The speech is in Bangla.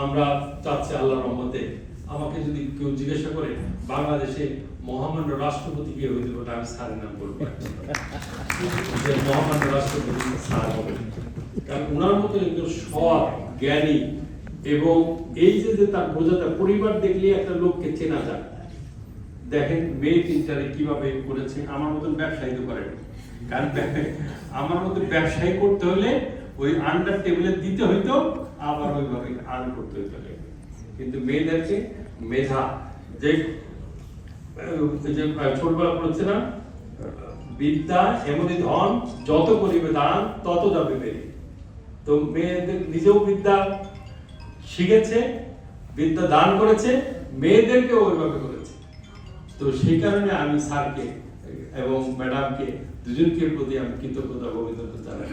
আমরা চাচ্ছি আল্লাহর রহমতে আমাকে যদি কেউ জিজ্ঞাসা করে বাংলাদেশে মহামান্য রাষ্ট্রপতি কে হইতে পারে, আমি স্যারের নাম বলবো যে মহামান্য রাষ্ট্রপতি স্যার হবে। কারণ ওনার মতো একজন সৎ জ্ঞানী এবং এই যে তার বোঝাটা পরিবার দেখলে একটা লোককে চেনা যায়। দেখেন মেয়ে তিনটারে কিভাবে করেছে, আমার মতন ব্যবসায়ী তো করেন। কারণ আমার মতো ব্যবসায়ী করতে হলে ওই আন্ডার টেবিলে দিতে হইতো, আবার ওইভাবে আর্ন করতে হইতো। কিন্তু মেয়েদেরকে মেধা, যে ছোটবেলা পড়ছে না, বিদ্যা এমনই ধন যত করিবে দান তত যাবে বেরিয়ে। তো মেয়েদের নিজেও বিদ্যা শিখেছে, বিদ্যা দান করেছে, মেয়েদেরকে ওইভাবে করেছে। তো সেই কারণে আমি স্যারকে এবং ম্যাডামকে দুজনকে প্রতি আমি কৃতজ্ঞতা অভিনন্দন জানাই।